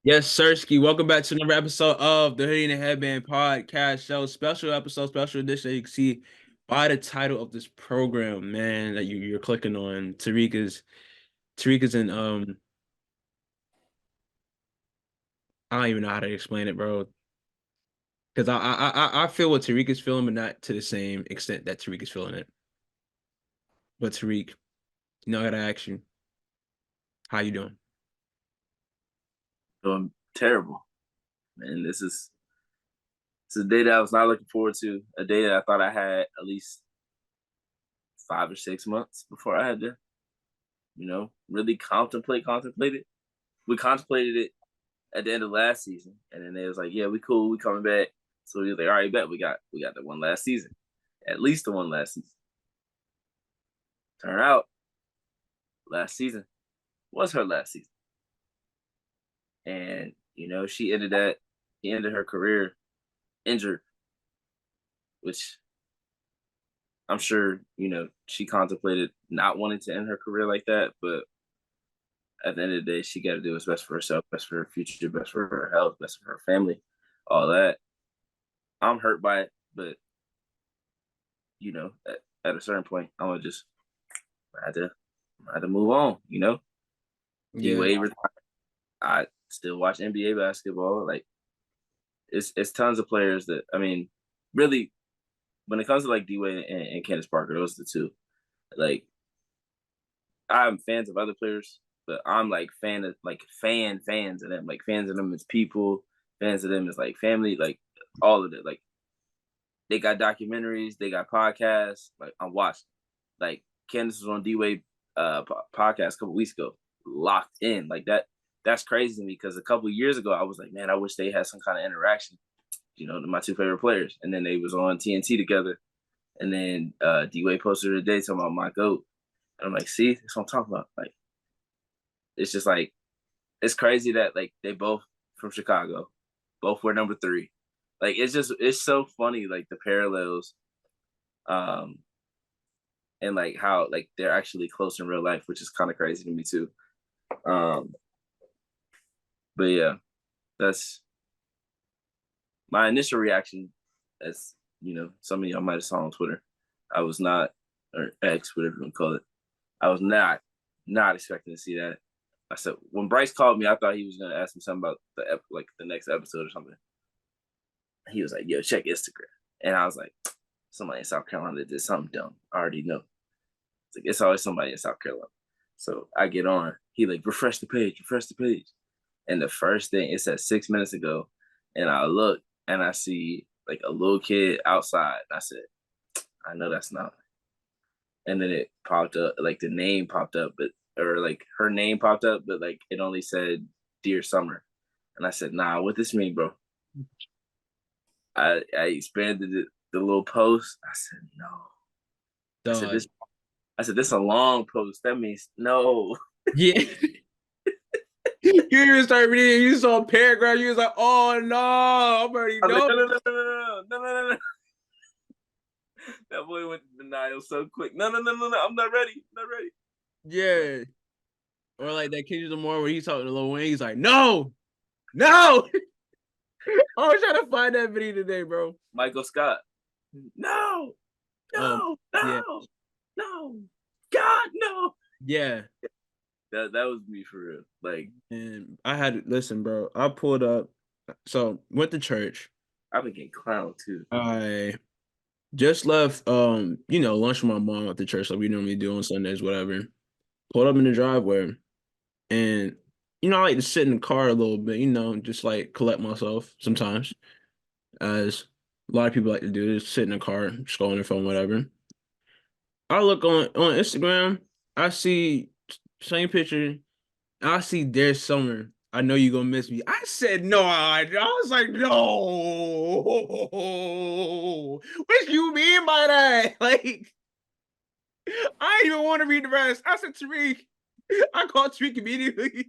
Yes, Sirski. Welcome back to another episode of the Hoodie and Headband podcast show. Special episode, special edition. You can see by the title of this program, man, that you're clicking on. Tariq is in I don't even know how to explain it, bro. Because I feel what Tariq is feeling, but not to the same extent that Tariq is feeling it. But Tariq, I gotta ask you, how you doing? Doing terrible, man. It's a day that I was not looking forward to. A day that I thought I had at least 5 or 6 months before I had to, really contemplate it. We contemplated it at the end of last season, and then they was like, "Yeah, we cool, we coming back." So we was like, "All right, bet we got the one last season, at least the one last season." Turn out, last season was her last season, and she ended her career injured, which I'm sure, she contemplated not wanting to end her career like that, but at the end of the day, she got to do what's best for herself, best for her future, best for her health, best for her family, all that. I'm hurt by it, but at a certain point, I'm gonna just I had to I had to move on. D Yeah, Wade retired. I still watch NBA basketball. Like it's tons of players that really, when it comes to like D Wade and Candace Parker, those are the two. Like I'm fans of other players, but I'm like fans of them, like fans of them as people, fans of them as like family, like all of it. Like they got documentaries, they got podcasts. Like I'm watching. Like Candace was on D Wade podcast a couple weeks ago, locked in like that. That's crazy to me because a couple years ago I was like, man, I wish they had some kind of interaction. My two favorite players, and then they was on TNT together, and then D Wade posted a day talking about my goat. And I'm like, see, that's what I'm talking about. Like, it's just like it's crazy that like they both from Chicago, both were number three. Like it's so funny like the parallels, um, and like how like they're actually close in real life, which is kind of crazy to me too. Um, but yeah, that's my initial reaction. As some of y'all might have saw on Twitter, I was not, or X, whatever you want to call it. I was not expecting to see that. I said when Bryce called me, I thought he was gonna ask me something about the next episode or something. He was like, "Yo, check Instagram," and I was like, "Somebody in South Carolina did something dumb. I already know." It's like it's always somebody in South Carolina. So I get on. He like refresh the page, and the first thing it said 6 minutes ago, and I look and I see like a little kid outside. I said, "I know that's not." And then it popped up, like the name popped up, but or like her name popped up, but like it only said Dear Summer. And I said, nah, what this mean, bro? I expanded the little post. I said, no. I said dog. this I said this a long post. That means no. Yeah. You even started reading, you saw a paragraph, you was like, oh no, I already I was like, know. no, no, no, no, no, no, no, no, no. That boy went to denial so quick. No, no, no, no, no. I'm not ready. I'm not ready. Yeah. Or like that Kendrick Lamar where he's talking to Lil Wayne, he's like, no, no. I was trying to find that video today, bro. Michael Scott. No, Um, no, yeah, no, no. God, no. yeah. That was me for real. Like And I had listen, bro. I pulled up, so went to church. I've been getting clowned too. I just left lunch with my mom at the church like we normally do on Sundays, whatever. Pulled up in the driveway and I like to sit in the car a little bit, just like collect myself sometimes, as a lot of people like to do, just sit in the car, scroll on their phone, whatever. I look on Instagram, I see same picture, I see there's summer. I know you're gonna miss me. I said no. I was like, no. What you mean by that? Like, I didn't even want to read the rest. I said Tariq. I called Tariq immediately.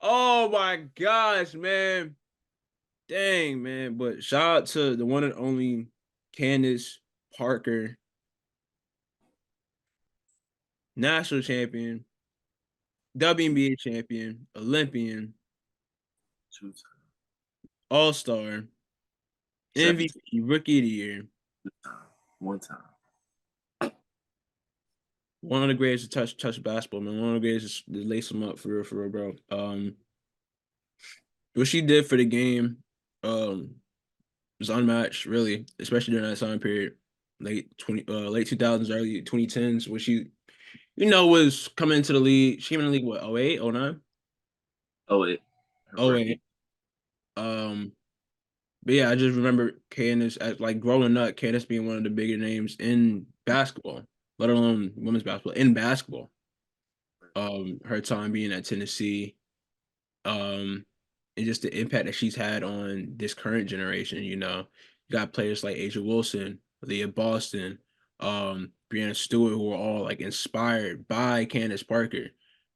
Oh my gosh, man. Dang, man. But shout out to the one and only Candace Parker, national champion. WNBA champion, Olympian, Two times. All-Star, Seven MVP, Rookie of the Year, times. One time. one of the greatest to touch basketball, man. One of the greatest to lace them up for real, bro. What she did for the game, was unmatched, really, especially during that time period, late 2000s, early 2010s, when she, was coming into the league. She came in the league, what, 08, 09? Oh wait, her Oh rookie. wait. Um, but yeah, I just remember Candace as like growing up, Candace being one of the bigger names in basketball, let alone women's basketball, in basketball. Her time being at Tennessee, um, and just the impact that she's had on this current generation. You got players like Asia Wilson, Leah Boston, Brianna Stewart, who were all like inspired by Candace Parker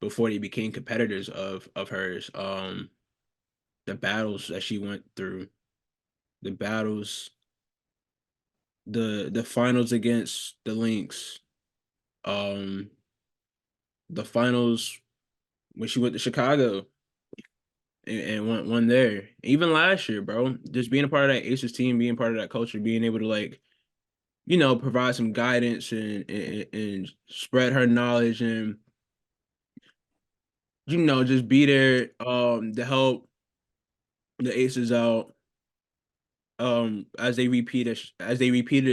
before they became competitors of hers. The battles that she went through, the battles, the finals against the Lynx, um, the finals when she went to Chicago and won there. Even last year, bro, just being a part of that Aces team, being part of that culture, being able to like, provide some guidance and spread her knowledge and just be there to help the Aces out as they repeated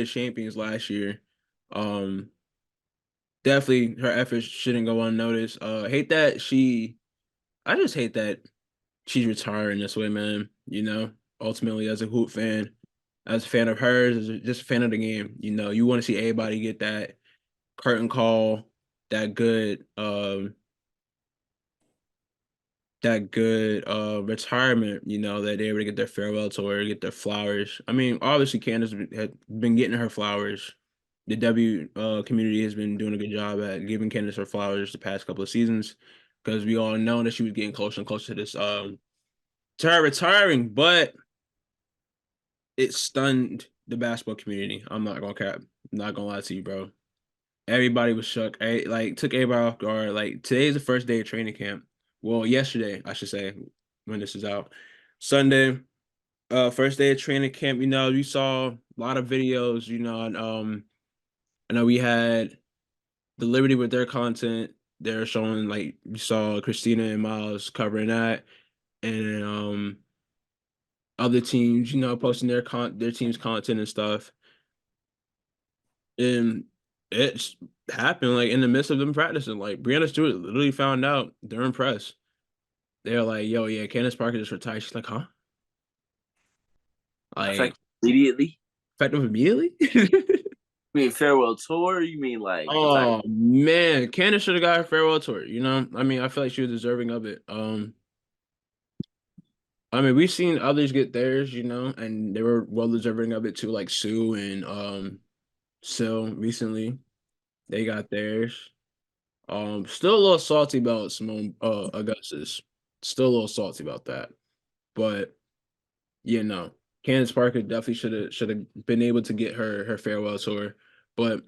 as champions last year. Um Definitely her efforts shouldn't go unnoticed. I just hate that she's retiring this way, man. Ultimately, as a hoop fan, as a fan of hers, just a fan of the game, you want to see everybody get that curtain call, that good retirement, that they're able to get their farewell tour, get their flowers. I mean, obviously Candace had been getting her flowers. The W community has been doing a good job at giving Candace her flowers the past couple of seasons because we all know that she was getting closer and closer to this to her retiring, but it stunned the basketball community. I'm not gonna cap. I'm not gonna lie to you, bro. Everybody was shook. Like took everybody off guard. Like today's the first day of training camp. Well, yesterday, I should say, when this is out. Sunday, first day of training camp, you saw a lot of videos, and I know we had the Liberty with their content. They're showing like you saw Christina and Miles covering that and other teams, posting their team's content and stuff. And it's happened like in the midst of them practicing. Like Brianna Stewart literally found out during press. They're like, "Yo, yeah, Candace Parker just retired." She's like, "Huh?" Like Effective immediately. effective immediately. You mean farewell tour? You mean like retire? Oh man, Candace should have got her farewell tour. I mean, I feel like she was deserving of it. I mean, we've seen others get theirs, and they were well deserving of it too, like Sue and Sil recently. They got theirs. Still a little salty about Simone Augustus. Still a little salty about that. But you know, Candace Parker definitely should have been able to get her farewell tour. But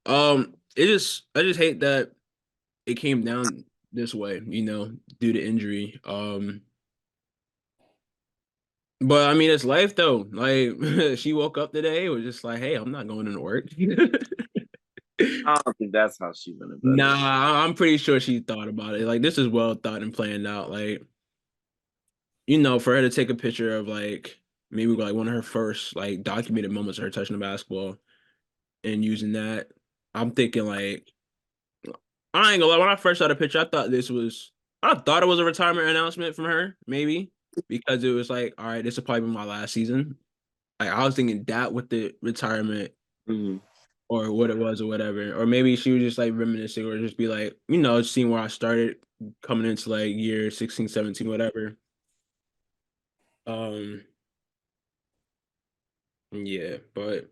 I just hate that it came down this way, due to injury. But I mean it's life though. Like she woke up today, was just like, hey, I'm not going into work. I don't think that's how she went about it. Nah, I'm pretty sure she thought about it. Like this is well thought and planned out. Like, for her to take a picture of like maybe like one of her first like documented moments of her touching the basketball and using that, I'm thinking like I ain't gonna lie, when I first saw the picture, I thought it was a retirement announcement from her, maybe, because it was like, all right, this will probably be my last season. Like I was thinking that with the retirement Mhm. or what it was or whatever. Or maybe she was just like reminiscing or just be like, seeing where I started coming into like year 16, 17, whatever. Um, yeah, but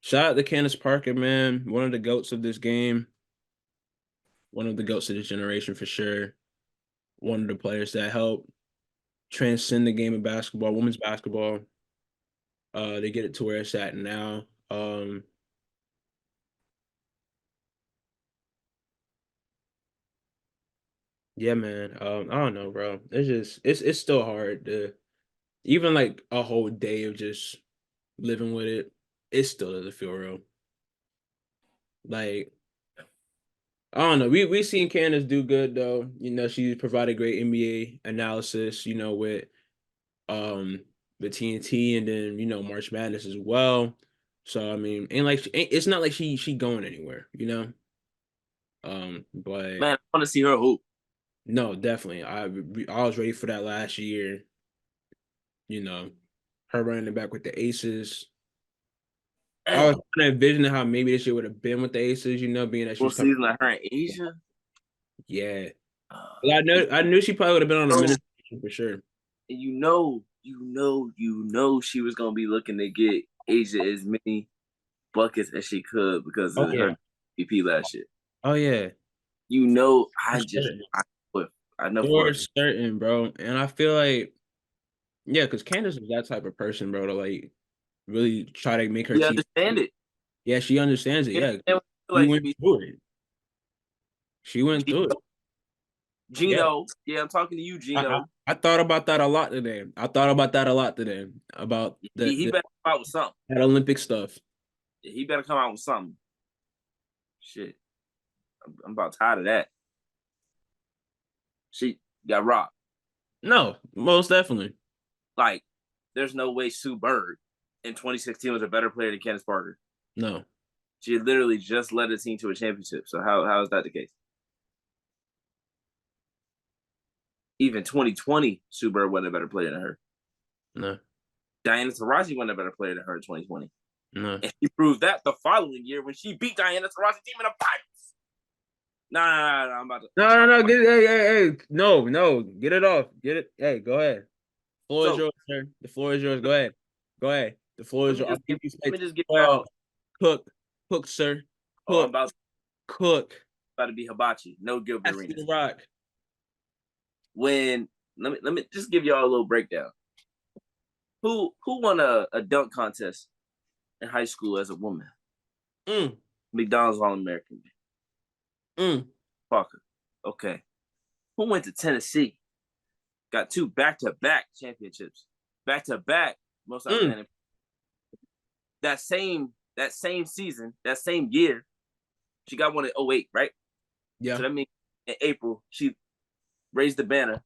shout out to Candace Parker, man. One of the goats of this game, one of the goats of this generation for sure. One of the players that helped transcend the game of basketball, women's basketball. They get it to where it's at now. Yeah, man. I don't know, bro. It's still hard to even like a whole day of just living with it. It still doesn't feel real. Like I don't know. We seen Candace do good though. She provided great NBA analysis. Um with TNT and then March Madness as well. So I mean, it's not like she going anywhere. But Man, I want to see her hoop. no, definitely. I was ready for that last year. You know, her running it back with the Aces. I was Dang, kind of envisioning how maybe this year would have been with the Aces. Being that she full was coming. season of her in Asia. Yeah, Uh, well, I knew she probably would have been on a so, minute for sure. and she was gonna be looking to get Asia as many buckets as she could because Oh of her yeah. MVP last year. Oh yeah. For I just certain. I know for For it. certain, bro. And I feel like yeah, because Candace is that type of person, bro, to like really try to make her We team. understand it. Yeah, she understands it. We Yeah, understand what you feel she like went through it. She went through it. Yeah. Gino, yeah, I'm talking to you, Gino. I thought about that a lot today. I thought about that a lot today about He better come out with something. that Olympic stuff. He better come out with something. Shit, I'm about tired of that. She got robbed. No, most definitely. Like, there's no way Sue Bird in 2016 was a better player than Candace Parker. No, She literally just led the team to a championship. So how is that the case? Even 2020, Sue Bird wasn't a better player than her. no, Diana Taurasi wasn't a better player than her in 2020. no. And she proved that the following year when she beat Diana Taurasi team in the finals. Nah, I'm about to. No, no, no. Get it. Hey, hey, hey. No, no. Get it off. Get it. Hey, go ahead. Floor is So yours, sir. The floor is yours. Go ahead. Go ahead. The floor is yours. I'll give you let space. me just give y'all. 12. Cook. Cook, sir. Oh, I'm Cook. Cook. about to be hibachi. No Gilbert Pass me the Arenas. rock. When let me just give y'all a little breakdown. Who won a dunk contest in high school as a woman? Mm, McDonald's All American. mm. Parker. Okay. Who went to Tennessee? Got two back to back championships. Back to back most Mm. outstanding. That same season, that same year, she got one in '08, right? So Yeah. that means in April, she raised the banner,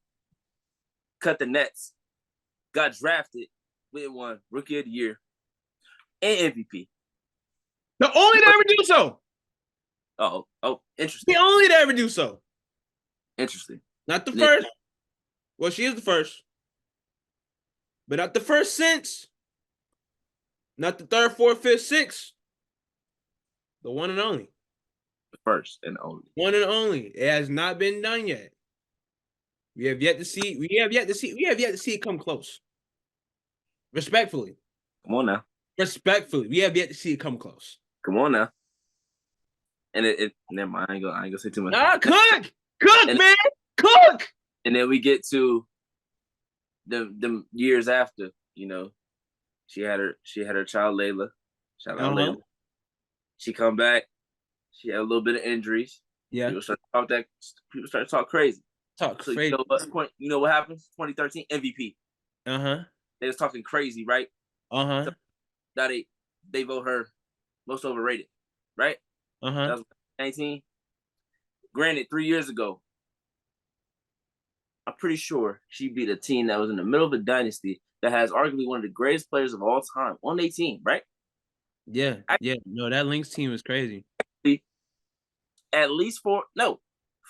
cut the nets, got drafted, win one, rookie of the year, and MVP. The only to ever do so. Oh, The interesting. only to ever do so. Interesting. Not the first. Well, she is the first. But not the first since. Not the third, fourth, fifth, sixth. The one and only. The first and only. One and only. It has not been done yet. We have yet to see. We have yet to see. We have yet to see it come close. Respectfully. Come on now. Respectfully. We have yet to see it come close. Come on now. And it never mind. I ain't gonna say too much. Nah, cook, cook, And, man, cook. and then we get to the years after. She had her child Layla. Shout out Uh huh. Layla. She come back. She had a little bit of injuries. Yeah. People start to talk that. People start to talk crazy. Talk So crazy. you know what happens? 2013 MVP. Uh huh. They was talking crazy, right? Uh So huh. now they vote her most overrated, right? Uh huh. That was 19. Granted, 3 years ago, I'm pretty sure she beat a team that was in the middle of a dynasty that has arguably one of the greatest players of all time on their team, right? Yeah. Yeah. No, that Lynx team is crazy. Actually, at least four, no,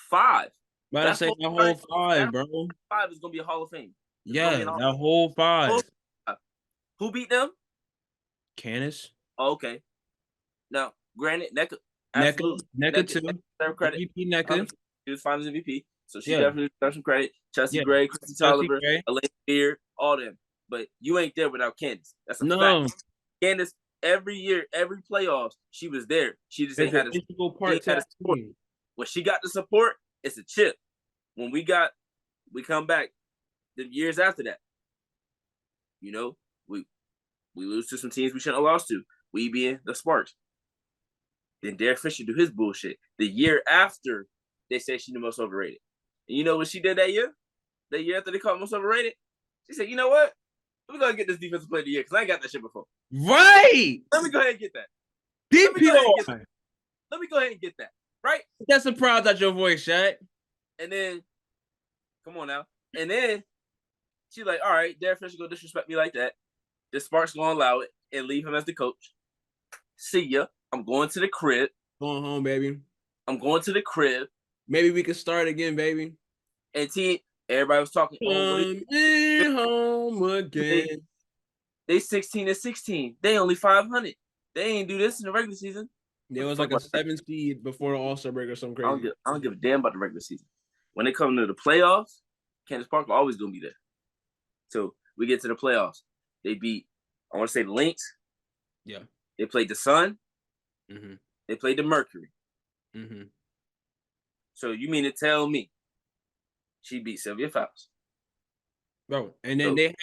five. About to That say whole that starting whole five, bro. five is gonna be a Hall of Fame. It's gonna be Yeah, an Hall that whole of five. Fame. Who beat them? Canis, Oh, okay. Now, granted, NECA, NECA, absolutely. NECA NECA, two, NECA deserve credit. MVP NECA. She was Finals MVP, so she Yeah, definitely deserves some credit. Chelsea yeah. Gray, Christy Chelsea Tolliver, Gray. Elaine Beard, all them. But you ain't there without Candace. That's a fact. No, Candace, every year, every playoffs, she was there. She just there's ain't an had a, integral she part ain't to had a that support. team. When she got the support, it's a chip. When we come back the years after that. You know, we lose to some teams we shouldn't have lost to. We being the Sparks. Then Derek Fisher do his bullshit. The year after, they say she's the most overrated. And you know what she did that year? That year after they called him most overrated? She said, you know what? Let me go ahead and get this defensive player of the year because I ain't got that shit before. Right. Let me go ahead and get that. DPO. Let me go ahead and get that. Right? That's surprised at your voice, Shaq. And then, come on now. And then she's like, all right, Derek Fisher gonna disrespect me like that. The Sparks gonna allow it and leave him as the coach. See ya. I'm going to the crib. Going home, baby. I'm going to the crib. Maybe we can start again, baby. And everybody was talking. Come home again. They 16-16. They only 500. They ain't do this in the regular season. There was like a 7 seed before the All-Star break or something crazy. I don't give a damn about the regular season. When they come to the playoffs, Candace Parker always gonna be there. So we get to the playoffs. They beat, I want to say the Lynx. Yeah. They played the Sun. Mm-hmm. They played the Mercury. Mm-hmm. So you mean to tell me she beat Sylvia Fowles? Bro, and then they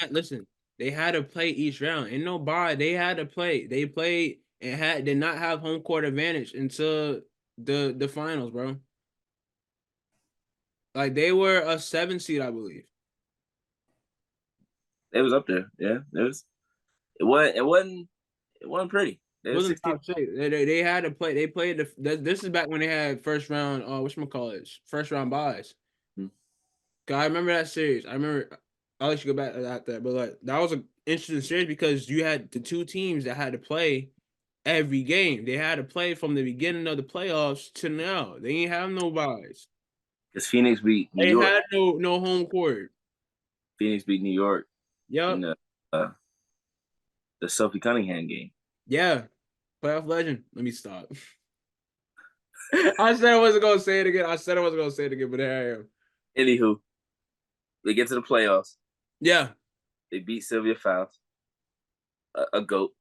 had to play each round. Ain't no bye. They had to play. They played and did not have home court advantage until the finals, bro. Like they were a 7 seed, I believe. It was up there. Yeah. It wasn't pretty. It wasn't top 6. They had to play. They played this is back when they had first round whatchamacallit, first round buys. I remember that series. I'll let you go back at that, but like that was an interesting series because you had the 2 teams that had to play every game. They had to play from the beginning of the playoffs to now. They ain't have no buys. Because Phoenix beat New York. They had no home court. Phoenix beat New York. Yep. In the Sophie Cunningham game. Yeah. Playoff legend. Let me stop. I said I wasn't gonna say it again. But there I am. Anywho, they get to the playoffs. Yeah. They beat Sylvia Fowles, a GOAT.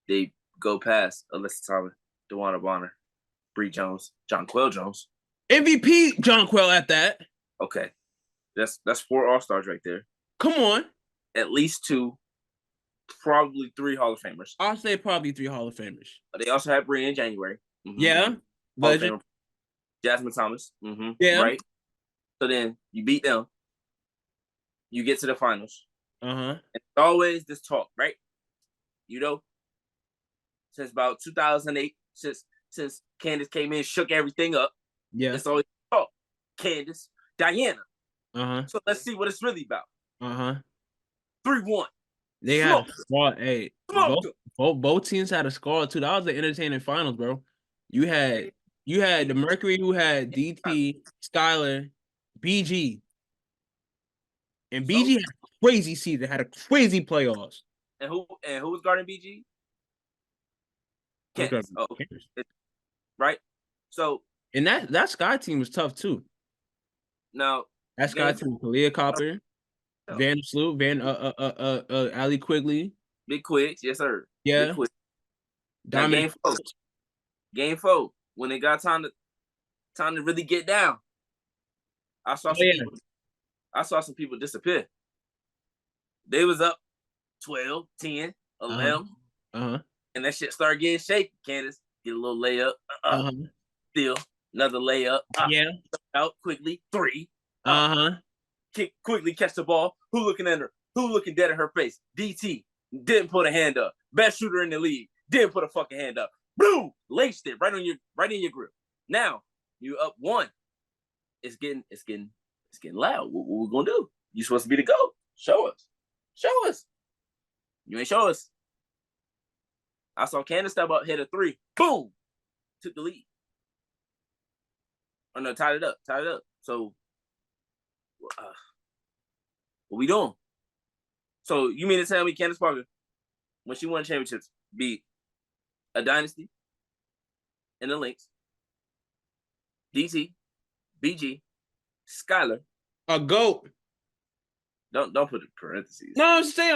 They go past Alyssa Thomas, DeWanna Bonner, Bree Jones, Jonquel Jones. MVP Jonquel at that. Okay. That's 4 All-Stars right there. Come on. At least 2, probably 3 Hall of Famers. I'll say probably 3 Hall of Famers. But they also had Bree in January. Mm-hmm. Yeah. Legend. Jasmine Thomas. Mm-hmm. Yeah. Right? So then you beat them. You get to the finals. Uh-huh. It's always this talk, right? You know, since about 2008, since Candace came in, shook everything up. Yeah. It's always talk. Candace, Diana. Uh-huh. So let's see what it's really about. Uh-huh. 3-1. They had a squad. Hey, both teams had a squad too. That was the entertaining finals, bro. You had the Mercury who had DT, Skylar, BG. And BG had a crazy season, had a crazy playoffs. And who was guarding BG? Candace. Oh, Candace. Right? So and that Sky team was tough too. Now that Sky team, Kalia Copper, Van Sloot, Ali Quigley. Big Quigs, yes, sir. Yeah. Game 4. When it got time to really get down. I saw some people disappear. They was up 12, 10, 11. Uh-huh. And that shit started getting shaky. Candace get a little layup. Still another layup. Yeah. Out quickly. 3. Kick quickly, catch the ball. Who looking at her? Who looking dead at her face? DT didn't put a hand up. Best shooter in the league didn't put a fucking hand up. Boom! Laced it right in your grip. Now you up 1. It's getting loud. What we gonna do? You supposed to be the GOAT. Show us. You ain't show us. I saw Candace step up, hit a 3. Boom! Took the lead. Oh no, tied it up. So what we doing? So you mean to tell me Candace Parker, when she won championships, beat a dynasty in the Lynx, DT, BG, Skylar, a GOAT. Don't put it in parentheses. No, I'm saying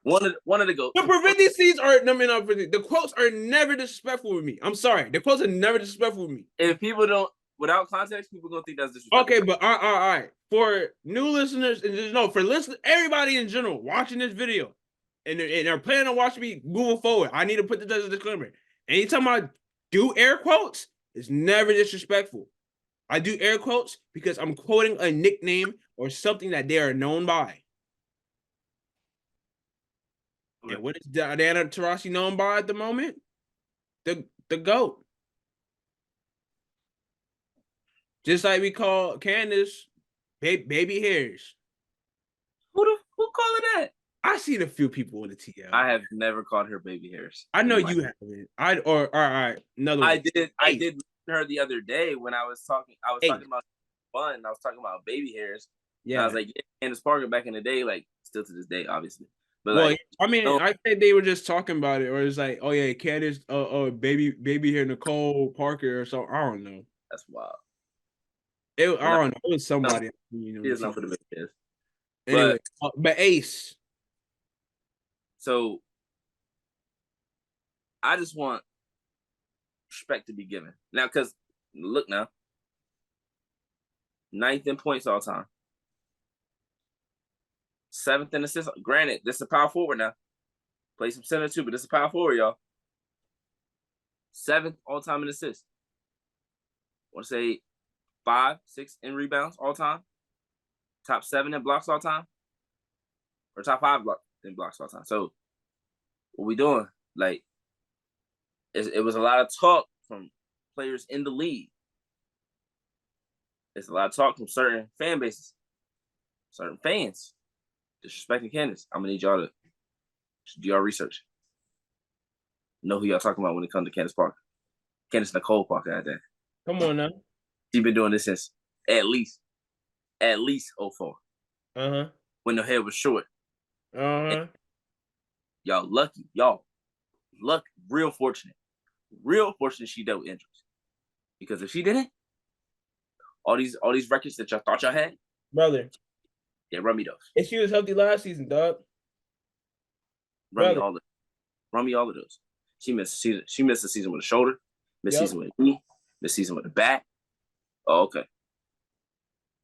one of the GOATs. The parentheses are the quotes are never disrespectful with me. I'm sorry, the quotes are never disrespectful with me. If people don't, without context, people gonna think that's disrespectful. Okay, but all right. For new listeners and for everybody in general watching this video, and they're planning on watching me moving forward, I need to put this as a disclaimer. Anytime I do air quotes, it's never disrespectful. I do air quotes because I'm quoting a nickname or something that they are known by. Okay. And what is Diana Taurasi known by at the moment? The GOAT. Just like we call Candace baby hairs. Who call it that? I seen a few people with the TL. I have never called her baby hairs I know in my. you haven't. I or all right, another I one. did. I Ace. did mention her the other day when I was talking. I was talking Ace. about fun. I was talking about baby hairs, and I was Yeah. like, yeah, Candace Parker back in the day, like still to this day, obviously, but Well, like, I mean, no, I think they were just talking about it, or it's like, oh yeah, Candace, baby here, Nicole Parker, or so. I don't know. that's wild. But I no, don't know. It was no, somebody, she the is known team. for the baby hairs. Anyway, But but Ace, so I just want respect to be given now, because look now, ninth in points all time, seventh in assists. Granted, this is a power forward now. Play some center too, but this is a power forward, y'all. Seventh all time in assists. I want to say 5, 6 in rebounds all time. Top 7 in blocks all time, or top 5 in blocks all time. So what we doing? Like, it was a lot of talk from players in the league. It's a lot of talk from certain fan bases, certain fans disrespecting Candace. I'm gonna need y'all to do your research. Know who y'all talking about when it comes to Candace Parker. Candace Nicole Parker at that. come on now. She's been doing this since at least '04 Uh when the hair was short. huh. And Uh huh. y'all lucky, y'all lucky, real fortunate she dealt with injuries. Because if she didn't, all these records that y'all thought y'all had, Brother, yeah, run me those. if she was healthy last season, dog. Run me Brother. all of run me all of those. She missed a season. She missed a season with a shoulder, missed Yep. season with a knee, missed season with a back. Oh, okay.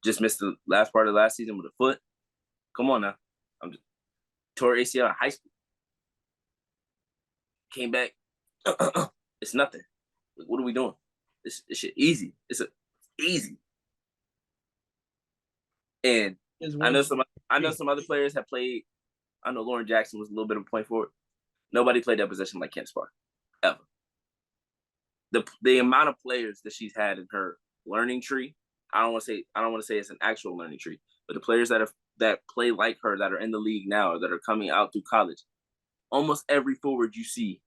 Just missed the last part of the last season with a foot. Come on now. I'm just tore ACL in high school. Came back. It's nothing. What are we doing? This shit easy. Easy. And Just I one know two some I know three. some other players have played. I know Lauren Jackson was a little bit of a point forward. Nobody played that position like Candace Parker. Ever. The amount of players that she's had in her learning tree, I don't want to say it's an actual learning tree, but the players that play like her that are in the league now or that are coming out through college, almost every forward you see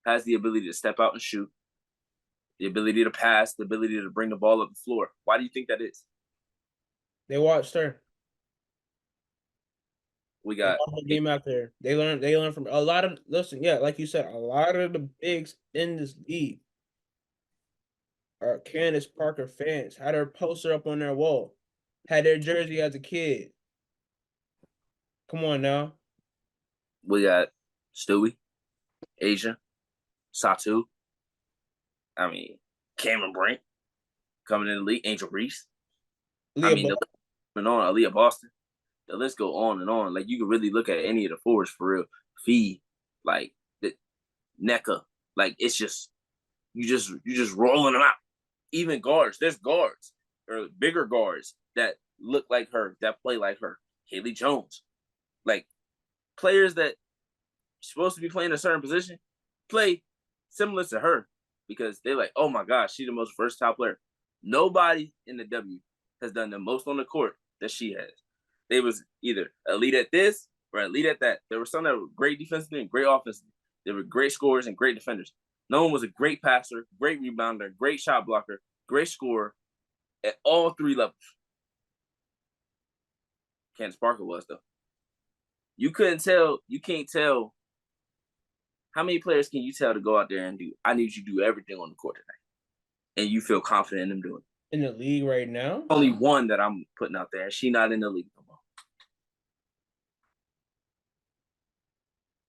has the ability to step out and shoot, the ability to pass, the ability to bring the ball up the floor. Why do you think that is? They watched her. We They got watched the game out there. They learned from a lot of listen, yeah, like you said, a lot of the bigs in this league are Candace Parker fans. Had her poster up on their wall. Had their jersey as a kid. Come on now. we got Stewie, Asia, Satu. I mean, Cameron Brink coming in the league, Angel Reese. I Leah mean, Ball. the list goes on, Aaliyah Boston. The list go on and on. Like you can really look at any of the forwards for real. Fee, like the NECA. Like it's just you just rolling them out. Even guards, there's guards or bigger guards that look like her, that play like her. Haley Jones, like players that supposed to be playing a certain position, play similar to her because they're like, oh my gosh, she's the most versatile player. Nobody in the W has done the most on the court that she has. They was either elite at this or elite at that. There were some that were great defensively and great offensively. They were great scorers and great defenders. No one was a great passer, great rebounder, great shot blocker, great scorer at all 3 levels. Candace Parker was though. You can't tell how many players can you tell to go out there and do, I need you to do everything on the court tonight. And you feel confident in them doing it. In the league right now. Only one that I'm putting out there, and she not in the league no more.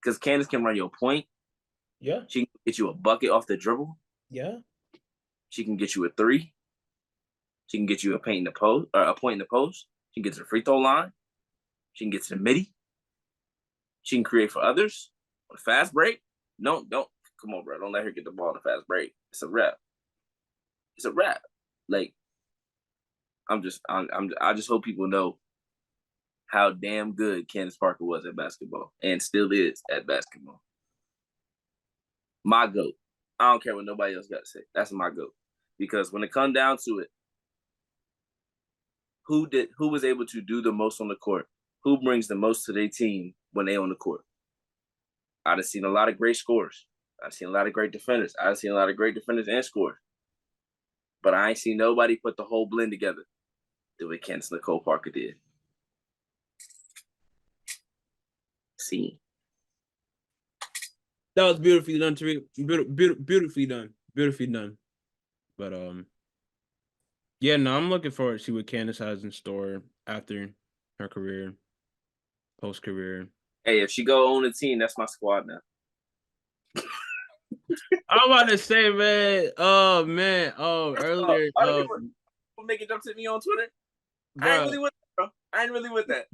Because Candace can run your point. Yeah. She can get you a bucket off the dribble. Yeah. She can get you a 3. She can get you a paint in the post or a point in the post. She can get to the free throw line. She can get to the midi. She can create for others on a fast break. No, don't come on, bro. Don't let her get the ball on a fast break. It's a wrap. It's a wrap. Like, I just hope people know how damn good Candace Parker was at basketball and still is at basketball. My GOAT. I don't care what nobody else got to say. That's my GOAT. Because when it comes down to it, who was able to do the most on the court? Who brings the most to their team when they on the court? I've seen a lot of great scorers. I've seen a lot of great defenders. I've seen a lot of great defenders and scorers. But I ain't seen nobody put the whole blend together the way Candace Nicole Parker did. See. That was beautifully done, Tariq. Beautifully done. Beautifully done. But yeah, no, I'm looking forward to see what Candace has in store after her career, post career. Hey, if she go on the team, that's my squad now. I'm about to say, man. Oh man. Oh, earlier. People making jumps at me on Twitter. I ain't really with that, bro. I ain't really with that.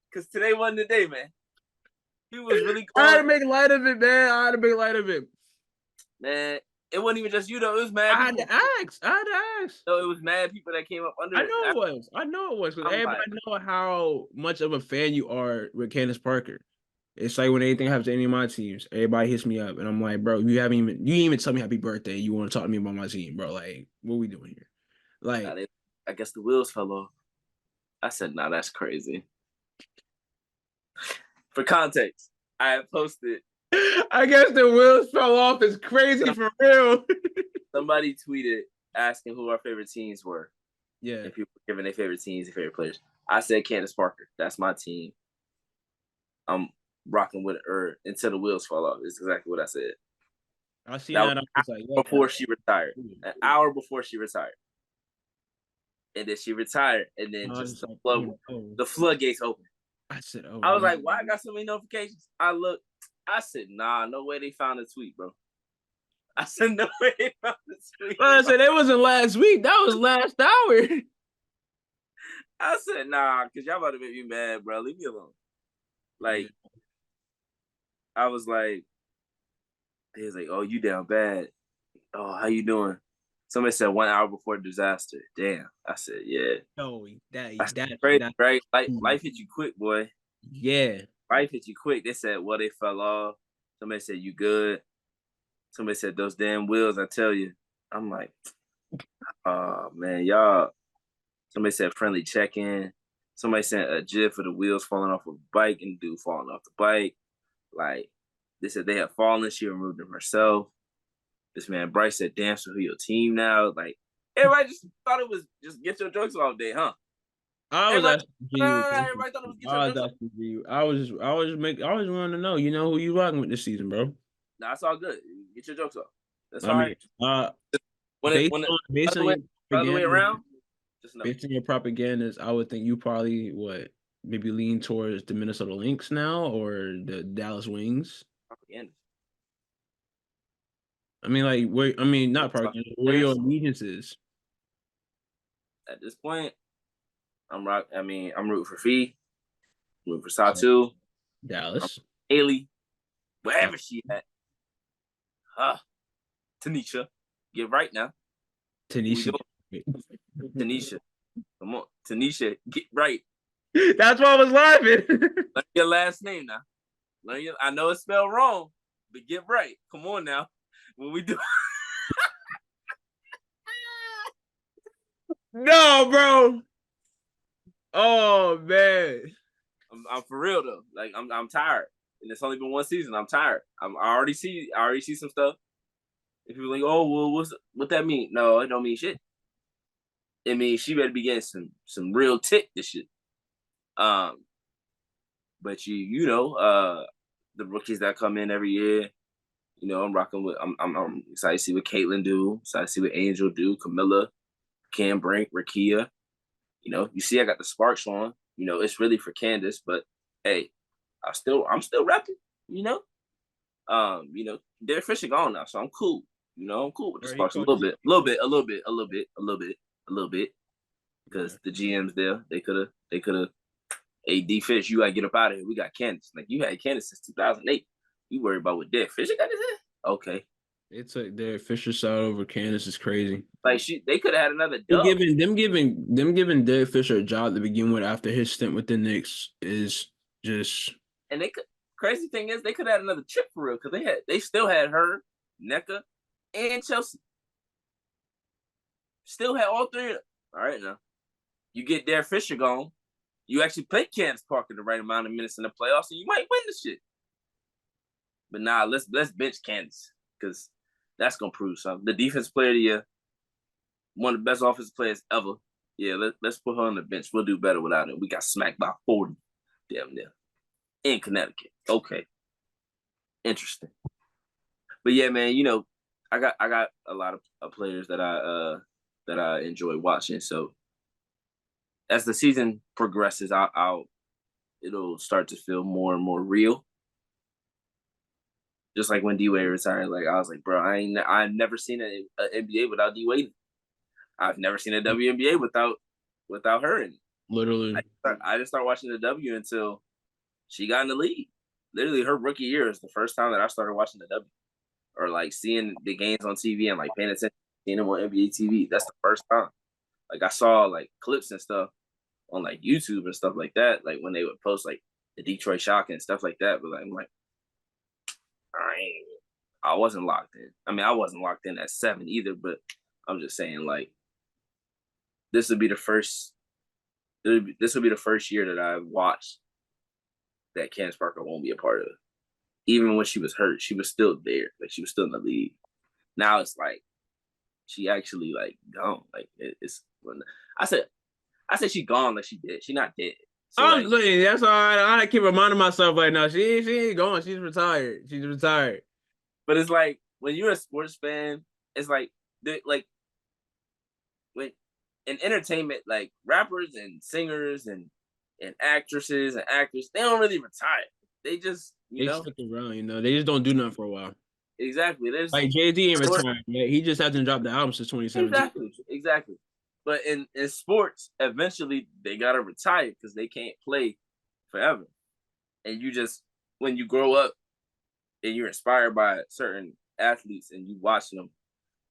Because today wasn't the day, man. He was really I had to make light of it, man. I had to make light of it. Man, it wasn't even just you, though. It was mad I people. had to ask. No, it was mad people that came up under it. I know it was. Because everybody know how much of a fan you are with Candace Parker. It's like when anything happens to any of my teams, everybody hits me up, and I'm like, bro, you didn't even tell me happy birthday. You want to talk to me about my team, bro? Like, what are we doing here? Like, I guess the wheels fell off. I said, nah, that's crazy. For context, I have posted. I guess the wheels fell off is crazy for real. Somebody tweeted asking who our favorite teams were. Yeah. And people were giving their favorite teams, their favorite players. I said Candace Parker. That's my team. I'm rocking with her until the wheels fall off. It's exactly what I said. I see that. Before she retired. An hour before she retired. And then she retired. And then just the floodgates open. I said, oh. I was like, why I got so many notifications? I looked. I said, nah, no way they found a tweet, bro. I said, no way they found a tweet. Well, I said, it wasn't last week. That was last hour. I said, nah, because y'all about to make me mad, bro. Leave me alone. Like, I was like, he was like, oh, you down bad. Oh, how you doing? Somebody said 1 hour before disaster. Damn. I said, yeah. Oh, that's crazy, right? Life hit you quick, boy. Yeah. Life hit you quick. They said, well, they fell off. Somebody said, you good. Somebody said, those damn wheels, I tell you. I'm like, oh, man, y'all. Somebody said, friendly check-in. Somebody sent a gif of the wheels falling off a bike and the dude falling off the bike. Like, they said they had fallen. She removed them herself. This man, Bryce, said, damn, so who your team now? Like, everybody just thought it was just get your jokes off day, huh? Everybody thought it was get your jokes off. I was wanting to know, who you rocking with this season, bro. Nah, that's all good. Get your jokes off. That's all right. Based on your other way around, based on your propagandas, I would think you probably maybe lean towards the Minnesota Lynx now or the Dallas Wings. Propaganda. I mean, not propaganda. Where your allegiances? At this point, I'm rooting for Fee. I'm rooting for Satu. Dallas. Haley. Wherever she at. Tanisha. Get right now. Tanisha. Come on. Tanisha, get right. That's why I was laughing. Learn your last name now. I know it's spelled wrong, but get right. Come on now. When we do. No, bro. Oh man. I'm for real though. Like I'm tired. And it's only been one season. I'm tired. I already see some stuff. If you're like, oh well, what that mean? No, it don't mean shit. It means she better be getting some real tick this shit. But the rookies that come in every year, I'm rocking with. I'm excited to see what Caitlin do. Excited to see what Angel do. Camilla, Cam Brink, Rakia. You see, I got the sparks on. It's really for Candace, but hey, I'm still rapping. Derek Fisher gone now, so I'm cool. I'm cool with the sparks a little bit, because the GMs there, they could have. Hey, D Fish, you gotta get up out of here. We got Candace. Like you had Candace since 2008. You worry about what Derek Fisher got his head? Okay, They took Derek Fisher shot over Candace is crazy. Like they could have had another Them dub. giving them giving Derek Fisher a job to begin with after his stint with the Knicks is just And they could crazy thing is they could have had another chip for real because they still had her, NECA, and Chelsea. Still had all three. All right now. You get Derek Fisher gone. You actually play Candace Parker the right amount of minutes in the playoffs, and you might win the shit. But nah, let's bench Candace because that's gonna prove something. The defense player of the year, one of the best offensive players ever. Yeah, let's put her on the bench. We'll do better without it. We got smacked by 40. Damn near. In Connecticut. Okay. Interesting. But yeah, man, I got a lot of players that I enjoy watching. So as the season progresses, it'll start to feel more and more real. Just like when D Wade retired, like I was like, bro, I've never seen an NBA without D Wade. I've never seen a WNBA without her. And literally I didn't start watching the W until she got in the league. Literally, her rookie year is the first time that I started watching the W, or like seeing the games on TV and like paying attention, seeing them on NBA TV. That's the first time. Like I saw like clips and stuff on like YouTube and stuff like that. Like when they would post like the Detroit Shock and stuff like that. But like, I'm like, I wasn't locked in. I mean, I wasn't locked in at 7 either. But I'm just saying, like, this would be the first. This will be the first year that I watched that Candace Parker won't be a part of. Even when she was hurt, she was still there. Like she was still in the league. Now it's like she actually like gone. Like it's. I said I said she gone. Like she dead. She not dead. So I'm like, looking. That's all I keep reminding myself like now. She ain't going. She's retired. She's retired. but it's like when you're a sports fan, it's like when in entertainment, like rappers and singers and actresses and actors, they don't really retire. They just They stick around, They just don't do nothing for a while. exactly. There's Like Jay-Z ain't retired yet. He just hasn't dropped the album since 2017. exactly. But in sports, eventually they gotta retire because they can't play forever. And you just when you grow up and you're inspired by certain athletes and you watching them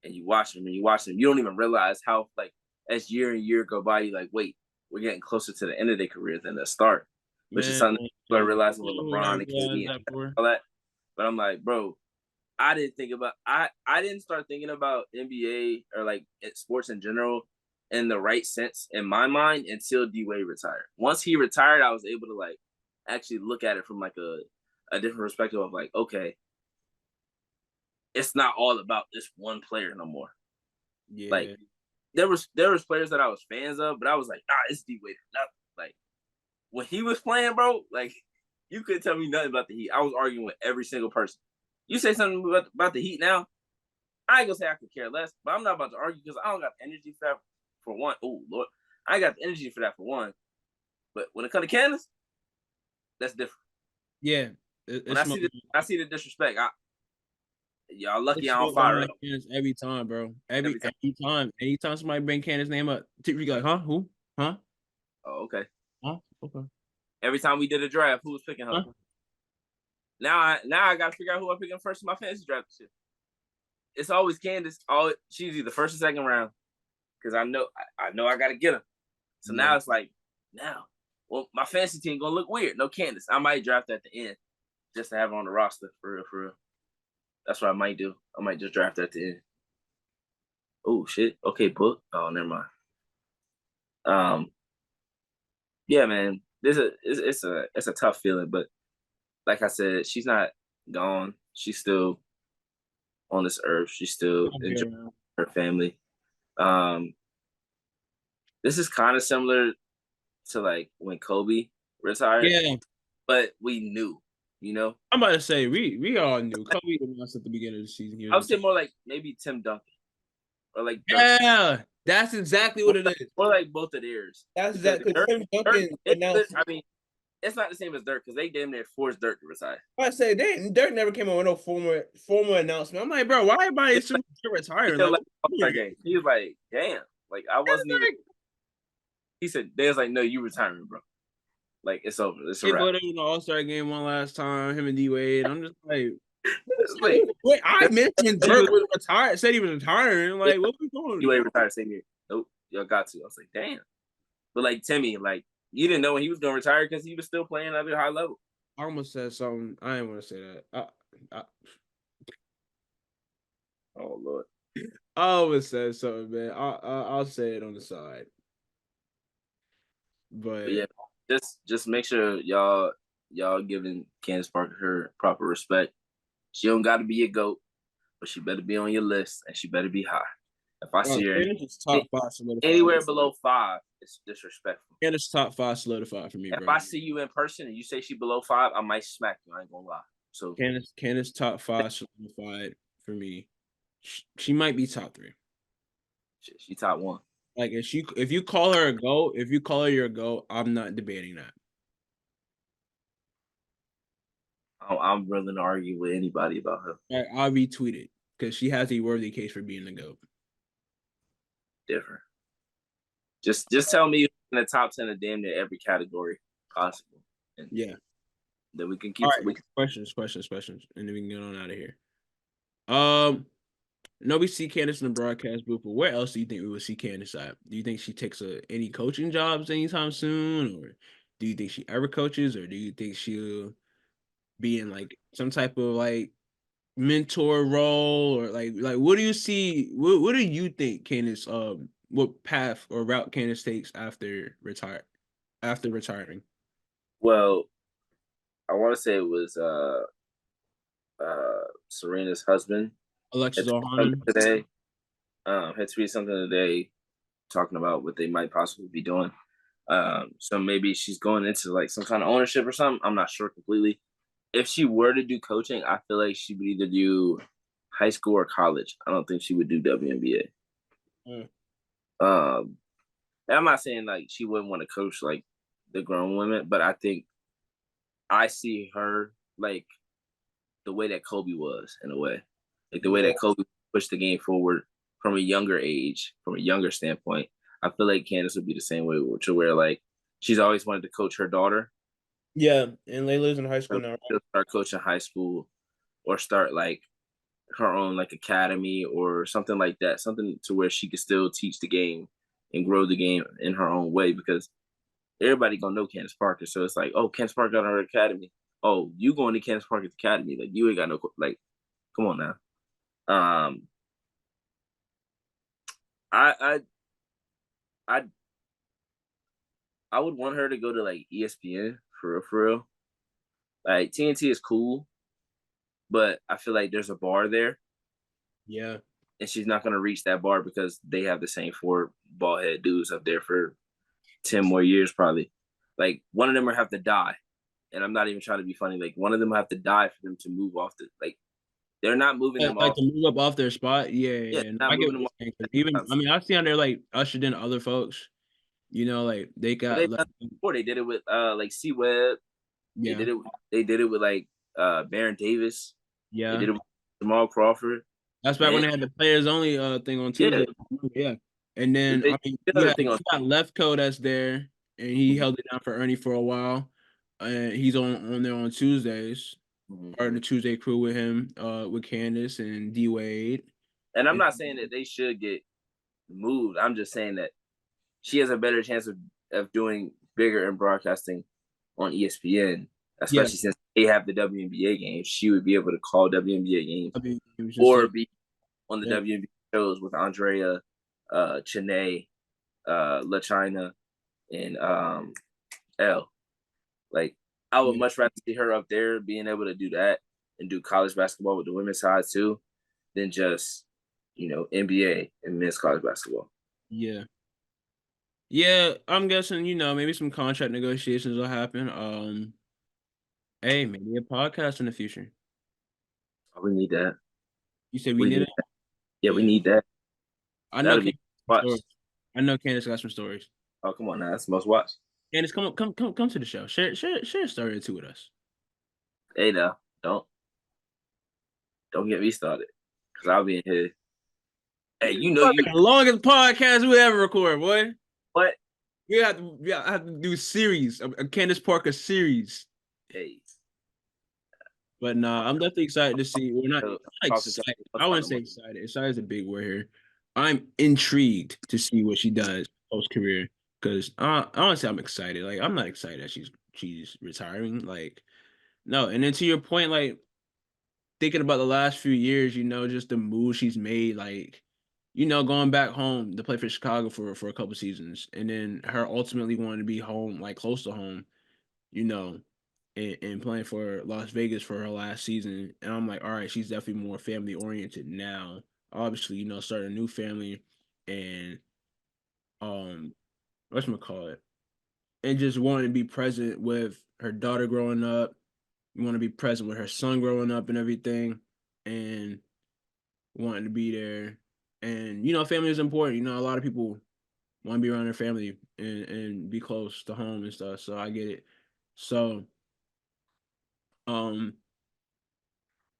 and you watch them and you watch them, you don't even realize how like as year and year go by, you like, wait, we're getting closer to the end of their career than the start, which is Man, something people are realizing with you know what I LeBron and realized KD that and for? all that. But I'm like, bro, I didn't start thinking about NBA or like sports in general in the right sense in my mind until D Wade retired. Once he retired, I was able to like actually look at it from like a different perspective of like, okay, it's not all about this one player no more. Like Yeah. there was players that I was fans of, but I was like, nah, it's D Wade. Nothing. Like when he was playing, bro, like you couldn't tell me nothing about the Heat. I was arguing with every single person. You say something about the Heat now, I ain't gonna say I could care less, but I'm not about to argue because I don't got the energy for that. For one, oh Lord, I ain't got the energy for that for one. But when it comes to Candace, that's different. Yeah. When I see the disrespect. Y'all lucky I It's don't smoke on fire my up Candace every time, bro. every time. Anytime somebody bring Candace name up, you like, huh? Who? Huh? Oh, okay. Huh? Okay. Every time we did a draft, who was picking her? Huh? Now I gotta figure out who I'm picking first in my fantasy draft. Shit. It's always Candace. She's either first or second round because I know I gotta get her. So Yeah. now it's like well, my fantasy team gonna look weird. No Candace. I might draft at the end just to have her on the roster for real, for real. That's what I might do. I might just draft at the end. Oh shit. Okay, book. Oh, never mind. Um, yeah, man. It's a tough feeling, but like I said, she's not gone. She's still on this earth. She's still enjoying her family. Um, this is kind of similar to like when Kobe retired, Yeah. but we knew, you know. I'm about to say we all knew Kobe announced at the beginning of the season. He I was would say retired. more like maybe Tim Duncan or like Dirk, Yeah, that's exactly what it is. or like both of theirs. That's Because exactly Dirk, Tim Dirk, Duncan it, announced. I mean, it's not the same as Dirk because they damn near forced Dirk to retire. I say Dirk never came up with no formal announcement. I'm like, bro, why everybody assuming you're He retiring? felt Like, like All-Star game. He was like, damn, like I wasn't even. like, He said, they was like, no, you retiring, bro. Like it's over. It's a they wrap. go to the All-Star game one last time, him and D Wade. I'm just like, Like, Wait, I mentioned he was, Dirk was retired. Said he was retiring. yeah, Like, what we doing? you ain't retired same year. Nope, y'all got to. I was like, damn. But like Timmy, like you didn't know when he was gonna retire because he was still playing at a high level. I almost said something. I didn't want to say that. I, Oh Lord. I almost said something, man. I'll say it on the side. But But yeah, just make sure y'all giving Candace Parker her proper respect. She don't got to be a goat, but she better be on your list and she better be high. If I see her Candace is top five solidified. anywhere below 5, it's disrespectful. Candace top five solidified for me, If bro. I see you in person and you say she below 5, I might smack you. I ain't gonna lie. So Candace top five solidified for me. She might be top three. she top 1. Like if you call her a goat, if you call her your goat, I'm not debating that. I'm willing to argue with anybody about her. Like, I'll retweet it because she has a worthy case for being the goat. Different. Just tell me in the top 10 of damn near every category possible, and Yeah. then we can All keep. right. We can, Questions, and then we can get on out of here. Um, no, we see Candace in the broadcast booth, but where else do you think we will see Candace at? Do you think she takes any coaching jobs anytime soon, or do you think she ever coaches, or do you think she'll be in like some type of like mentor role, or like what do you see? What do you think Candace what path or route Candace takes after retiring? well, I want to say it was Serena's husband Alexis had tweeted something Ohana. today. Had tweeted something today talking about what they might possibly be doing. So maybe she's going into like some kind of ownership or something. I'm not sure completely. If she were to do coaching, I feel like she would either do high school or college. I don't think she would do WNBA. Mm. Um, and I'm not saying like she wouldn't want to coach like the grown women, but I think I see her like the way that Kobe was in a way, like the way Yeah. that Kobe pushed the game forward from a younger age, from a younger standpoint. I feel like Candace would be the same way, to where like she's always wanted to coach her daughter. Yeah, and Layla's in high school now, right? She'll start coaching high school or start like her own like academy or something like that, something to where she could still teach the game and grow the game in her own way because everybody gonna know Candace Parker. So it's like, oh, Candace Parker got her academy. Oh, you going to Candace Parker's academy? Like you ain't got no like. Come on now. Um, I I I I would want her to go to like ESPN for real, for real. Like TNT is cool, but I feel like there's a bar there, Yeah. and she's not gonna reach that bar because they have the same 4 bald head dudes up there for 10 more years probably. Like one of them will have to die, and I'm not even trying to be funny. Like one of them will have to die for them to move off the like. They're not moving them Like off. to move up off their spot. Yeah, Yeah, yeah, yeah. No, not I get moving what them you're off. saying. 'Cause even I mean, I've seen there like ushered in other folks. Like they Well, got they've like done it before. They did it with like C Web. They yeah, did it. They did it with like Baron Davis. They yeah. did it with Jamal Crawford. That's back when And they had the players only thing on yeah, Tuesday. Yeah. And then they I mean did you the thing on. got Lefko that's there and he held it down for Ernie for a while. And he's on there on Tuesdays. Part of the Tuesday crew with him, with Candace and D Wade. And I'm And not saying that they should get moved. I'm just saying that she has a better chance of doing bigger in broadcasting on ESPN, yeah, especially since they have the WNBA games. She would be able to call WNBA games I mean it was just or say be on the yeah, WNBA shows with Andrea, Chene, La China, and L. Like I would yeah, much rather see her up there being able to do that and do college basketball with the women's side too, than just NBA and men's college basketball. yeah. Yeah, I'm guessing, maybe some contract negotiations will happen. Hey, maybe a podcast in the future. Oh, we need that. You said we We need need it? that. Yeah, we Yeah. need that. I know That'll be Candace got some watch. stories. I know Candace got some stories. Oh, come on now. That's the most watch. Candace, come to the show. Share a story or two with us. Hey now, don't get me started. Cause I'll be in here. Hey, you The longest podcast we ever record, boy. what? We have to do series, a Candace Parker series. Hey, But nah, I'm definitely excited to see. We're not Talk to excited. Chelsea I wouldn't about say the excited. Excited is a big word here. I'm intrigued to see what she does post career because I want to say I'm excited. Like I'm not excited that she's retiring. Like no. And then to your point, like thinking about the last few years, just the moves she's made, like going back home to play for Chicago for a couple seasons, and then her ultimately wanting to be home, like close to home, you know, and playing for Las Vegas for her last season. And I'm like, all right, she's definitely more family oriented now. Obviously, starting a new family and whatchamacallit, and just wanting to be present with her daughter growing up. You want to be present with her son growing up and everything, and wanting to be there. And family is important. A lot of people want to be around their family and be close to home and stuff. So I get it. So um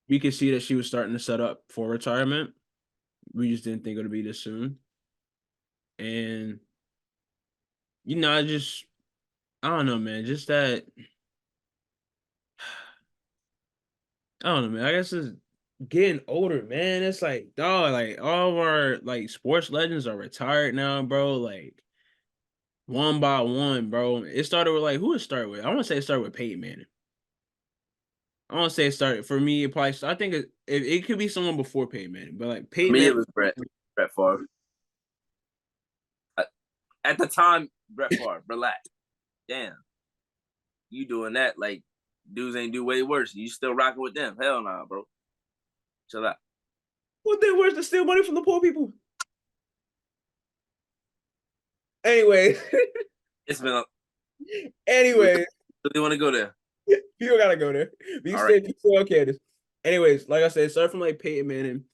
we could see that she was starting to set up for retirement. We just didn't think it would be this soon. And I just I don't know, man. Just that I don't know, man. I guess it's getting older, man. It's like, dog, like all of our like sports legends are retired now, bro. Like one by one, bro. It started with like who it started with? I want to say it started with Peyton Manning. I want to say it started for me. It probably I think it could be someone before Peyton Manning, but like For Peyton me, it Manning. was Brett Favre. At the time, Brett Favre. Relax. Damn, you doing that like dudes ain't do way worse. You still rocking with them? Hell nah, bro. Chill out. What they worse to steal money from the poor people? Anyway, It's been. We anyway, really want to go there. you don't gotta go there. Be All right. safe. You still Candace. Anyways, like I said, it started from like Peyton Manning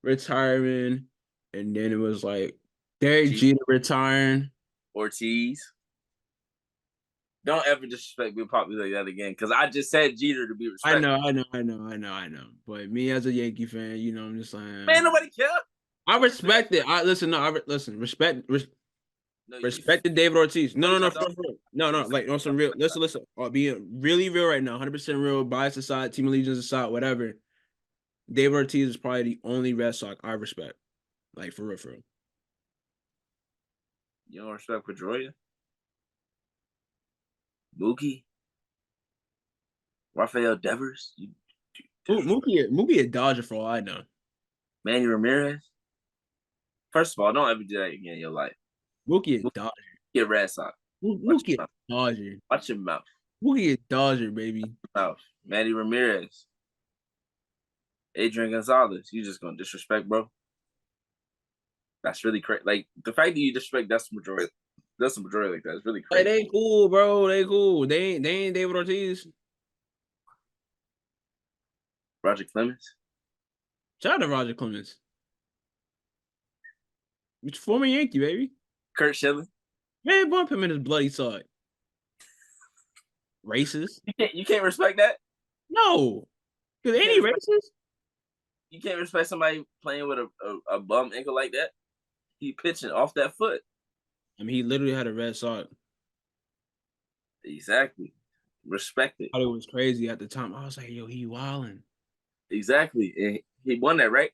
retiring, and then it was like Derek G Jeter retiring. Ortiz. Don't ever disrespect Big Poppy like that again, because I just said Jeter to be I know, respectful. I know, I know, I know, I know. But me as a Yankee fan, I'm just like, Man, nobody care. I respect it. I listen. No, listen. No, you Respected David Ortiz. No, know no, y'all no, don't. no, no. You Like on some real. Listen, listen. Being really real right now, 100% real. Bias aside, team allegiance aside, whatever. David Ortiz is probably the only Red Sox I respect. Like for real, for real. don't respect Pedroia, Mookie, Rafael Devers, you disrespect Mookie a Dodger for all I know. Manny Ramirez. First of all, don't ever do that again in your life. Mookie a Mookie Dodger. get Red Sox. Watch Mookie your a mouth. Dodger. Watch your mouth. Mookie a Dodger, baby. Mouth. Manny Ramirez, Adrian Gonzalez. You just gonna disrespect, bro? That's really crazy. Like the fact that you disrespect Dustin Pedroia, like that is really Like crazy. they cool, bro. They cool. They ain't David Ortiz. Roger Clemens, Shout out to Roger Clemens. It's former Yankee, baby. Kurt Schilling. Man, bump him in his bloody side. Racist? You can't respect that. No. Cause You can't any respect. racist? You can't respect somebody playing with a bum ankle like that. He pitching off that foot. I mean, he literally had a red sock. Exactly. Respect it. I thought it was crazy at the time. I was like, yo, he wilding. Exactly. And he won that, right?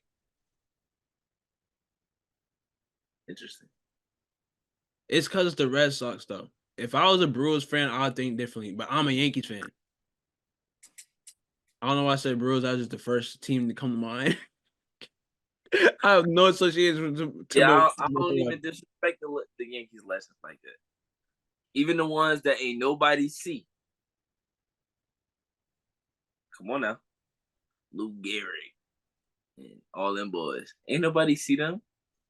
Interesting. It's because it's the Red Sox, though. If I was a Brewers fan, I'd think differently. But I'm a Yankees fan. I don't know why I said Brewers. That was just the first team to come to mind. I have no association to Yeah, Milwaukee I don't even whatsoever. disrespect the Yankees lessons like that. Even the ones that ain't nobody see. Come on now. Lou Gehrig and all them boys. Ain't nobody see them.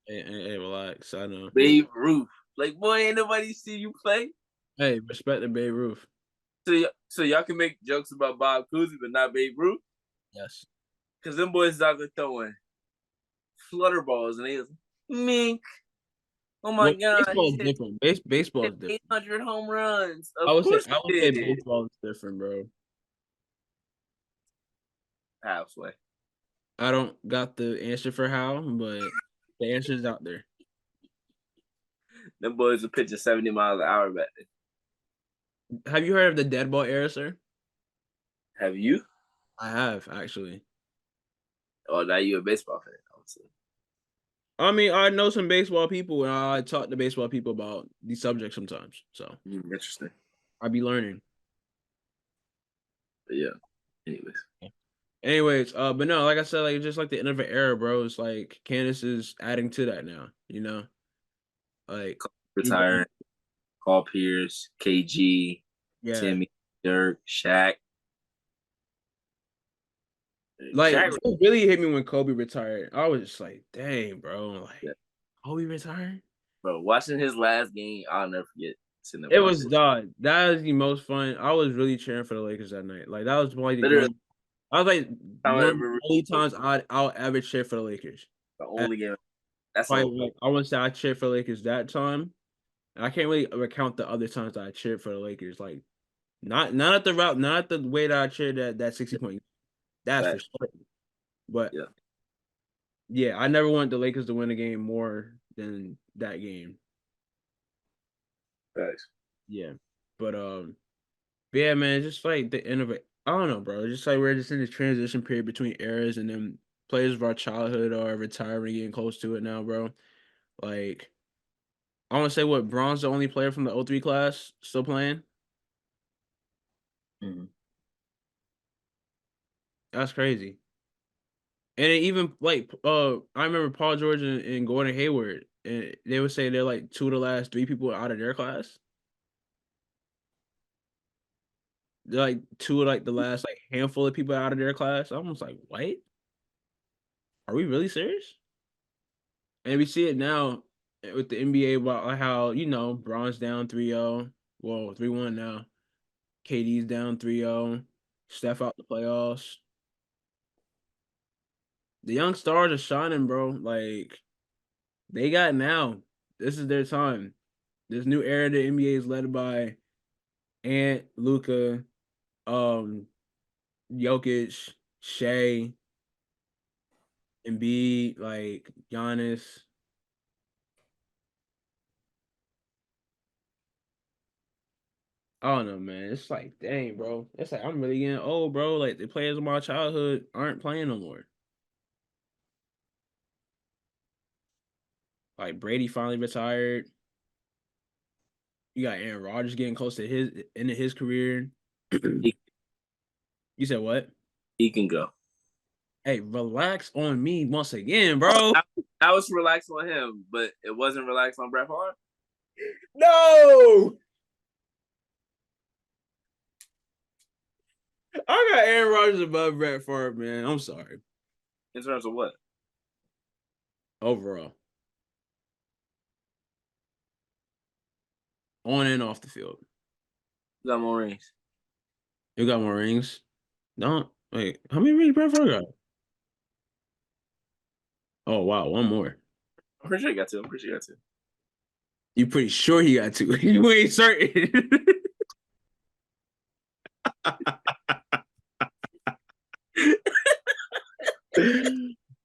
Hey, relax. I know. Babe Ruth. Like, boy, ain't nobody see you play. Hey, respect the Babe Ruth. So y'all can make jokes about Bob Cousy, but not Babe Ruth? Yes. Because them boys out there throwing flutter balls and they was mink. Oh my Well, God, baseball he is hit, different. Baseball hit is different. 800 home runs. I Of would say course I would he say did. baseball is different, bro. Halfway. I don't got the answer for how, but the answer is out there. Them boys were pitching 70 miles an hour back then. Have you heard of the dead ball era, sir? Have you? I have actually. Oh, now you a baseball fan, obviously. I mean, I know some baseball people, and I talk to baseball people about these subjects sometimes. So Interesting. I be learning. But yeah. Anyways, Anyways, but no, like I said, like just like the end of an era, bro. It's like Candace is adding to that now. Like you got, retiring. Paul Pierce, KG, yeah. Timmy, Dirk, Shaq. Like Shaq, it really hit me when Kobe retired. I was just like, dang, bro. yeah, Like Kobe retired. bro. Watching his last game, I'll never forget sitting there It watching was it. dog. That was the most fun. I was really cheering for the Lakers that night. Like that was like Literally, one. I was like time I one of the ever only times I'll ever cheer for the Lakers. the And only game. That's probably all. like, I want to say I cheered for the Lakers that time. And I can't really recount the other times that I cheered for the Lakers. Like not at the route, not at the way that I cheered that 60 point. That's for Facts. sure. But Yeah, yeah, I never wanted the Lakers to win a game more than that game. facts. Yeah. But yeah, man, just like the end of it. I don't know, bro. Just like we're just in this transition period between eras, and then players of our childhood are retiring, getting close to it now, bro. Like I want to say, what, Braun's the only player from the '03 class still playing? Mm-hmm. That's crazy. And it even like I remember Paul George and Gordon Hayward, and they would say they're like two of the last three people out of their class. They're like two of like the last like handful of people out of their class. I was like, what? Are we really serious? And we see it now with the NBA about how, Braun's down 3-0. Well, 3-1 now. KD's down 3-0. Steph out the playoffs. The young stars are shining, bro. Like they got now. This is their time. This new era the NBA is led by Ant, Luca, um, Jokic, Shea, Embiid, like Giannis. I don't know, man. It's like, dang, bro. It's like I'm really getting old, bro. Like the players of my childhood aren't playing no more. Like Brady finally retired. You got Aaron Rodgers getting close to his end of his career. He You said what? he can go. Hey, relax on me once again, bro. I was relaxed on him, but it wasn't relaxed on Brett Favre No, I got Aaron Rodgers above Brett Favre, man. I'm sorry. in terms of what? Overall, on and off the field, He got more rings. you got more rings. Don't wait. How many rings Brett Favre got? Oh wow, one more. I'm pretty sure he got two. I'm pretty sure he got two. You pretty sure he got two? You ain't certain.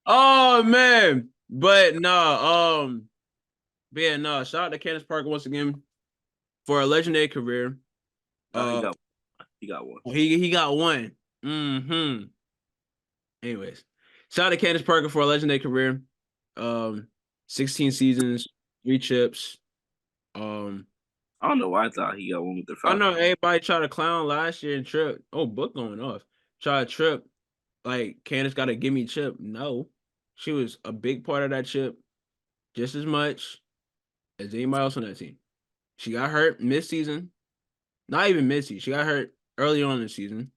Oh man, but no, but yeah, no. Shout out to Candace Parker once again for a legendary career. No, Uh, he got one. he got one. Hmm. Anyways, shout out to Candace Parker for a legendary career. Um, 16 seasons, three chips. Um, I don't know why I thought he got one with the I know Falcons. everybody tried to clown last year and trip. Oh, book going off. Try to trip like Candace got to give me chip. No, she was a big part of that chip, just as much as anybody else on that team. She got hurt mid-season, not even mid-season. She got hurt early on in the season,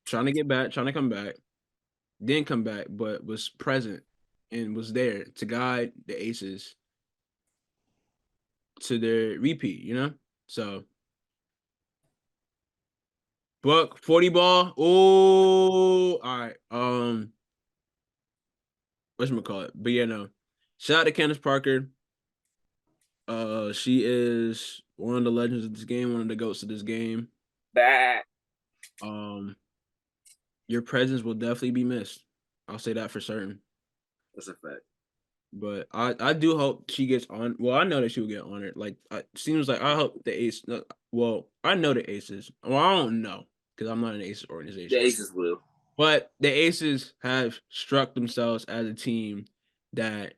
trying to get back, trying to come back. Didn't come back, but was present and was there to guide the Aces to their repeat. So Buck 40 ball. Oh, all right. Whatchamacallit? But yeah, no. Shout out to Candace Parker. She is one of the legends of this game, one of the goats of this game. Back. Um, your presence will definitely be missed. I'll say that for certain. That's a fact. But I do hope she gets on. Well, I know that she will get honored. Like, seems like I hope the Ace. Well, I know the Aces. Well, I don't know because I'm not an Aces The organization. Aces will. But the Aces have struck themselves as a team that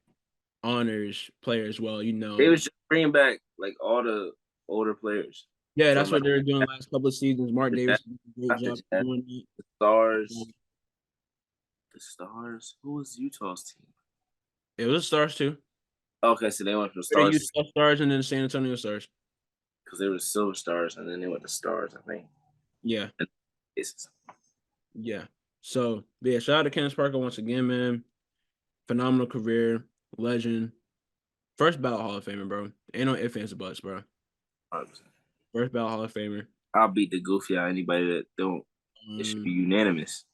honors players well. They was just bringing back like all the older players Yeah, from that's like what they were doing last couple of seasons. Mark the Davis Jazz, did a great not the job Jazz, doing it. the Stars, Um, the Stars. Who was Utah's team? It was the Stars too. Okay, so they went from The Stars Utah Stars and then the San Antonio Stars. because they were Silver Stars, and then they went to Stars, I think. Yeah, And it's yeah. So yeah, shout out to Candace Parker once again, man. Phenomenal career, legend. First ballot Hall of Famer, bro. Ain't no ifs, ands, or buts, bro. 100%. First ballot Hall of Famer. I'll beat the goofy out of anybody that don't. It should be Um, unanimous.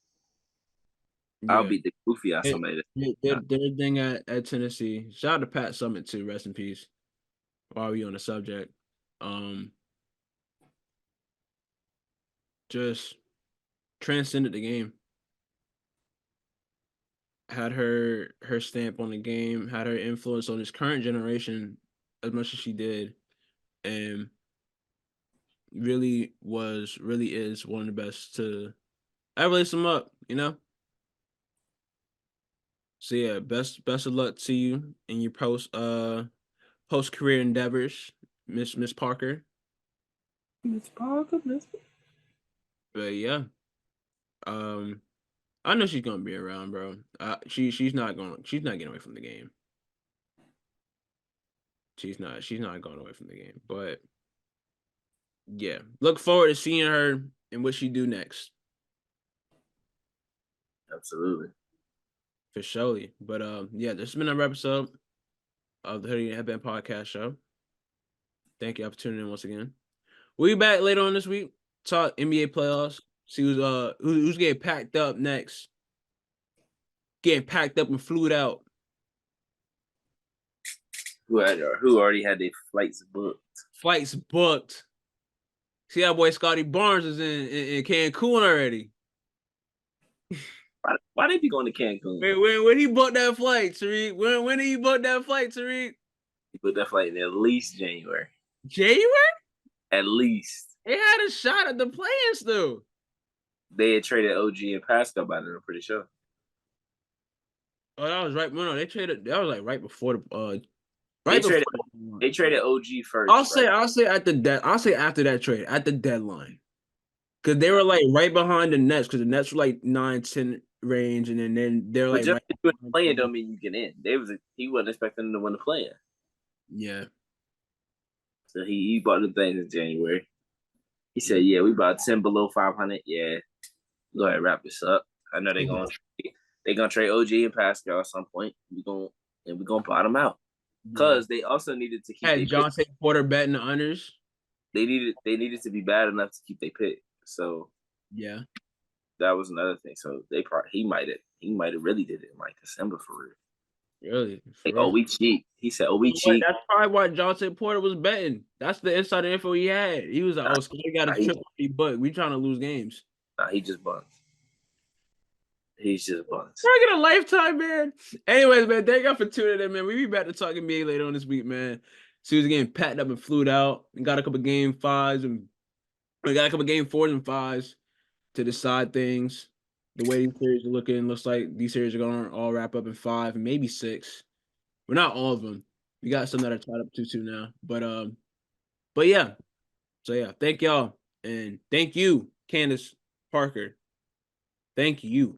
I'll yeah. beat the goofy out of They, somebody that. did a thing at Tennessee. Shout out to Pat Summit too. Rest in peace. While we on the subject, um, just transcended the game. Had her stamp on the game. Had her influence on this current generation as much as she did, and really is one of the best to. I really sum up, you know. So yeah, best of luck to you in your post career endeavors, Miss Parker. Miss Parker, Miss. But yeah, um, I know she's gonna be around, bro. She's not getting away from the game. She's not going away from the game. But yeah, look forward to seeing her and what she do next Absolutely. for surely. But yeah, this has been another episode of the Hoodie and Headband Podcast Show. Thank you for tuning in once again. We'll be back later on this week. Talk NBA playoffs. See who's getting packed up next. Getting packed up and flued out. Who already had their flights booked? Flights booked. See that boy Scotty Barnes is in Cancun already. Why they be going to Cancun? When he booked that flight, Tariq? When did he book that flight, Tariq? He put that flight in at least January. January? At least. They had a shot at the plans though. They had traded OG and Pascal by then, I'm pretty sure. Oh, that was right. No, they traded. That was like right before the They right before. traded they traded OG I'll first, say right? I'll say at the I'll say after that trade at the deadline because they were like right behind the Nets because the Nets were like 9-10 range and then they're But like just right doing behind playing them. don't mean you get in. He wasn't expecting them to win the play-in. Yeah. So he bought the things in January. He said, Yeah. "Yeah, we bought 10 below 500. Yeah, go ahead, wrap this up. I know they gonna trade OG and Pascal at some point. We gonna bottom out Yeah. because they also needed to keep Had their pick. Jonte Porter betting the unders. They needed to be bad enough to keep their pick. So Yeah. that was another thing. So he might have really did it in like December for real. Really. For Like, oh, real. we cheat. He said, oh, we But cheat. that's probably why Jonte Porter was betting. That's the insider info he had. He was like, Nah, "Oh, Scotty got nah, a triple but we trying to lose games." he just buns. He's just buns. We're getting a lifetime, man. Anyways, man, thank y'all for tuning in, man. We be back to talk NBA later on this week, man. See who's getting packed up and flued out. We got a couple game fives and we got a couple game fours and fives to decide things. The way these series are looking, looks like these series are going to all wrap up in 5 and maybe 6. Well, not all of them. We got some that are tied up 2-2 now. But yeah. So yeah, thank y'all. And thank you, Candace Parker. Thank you.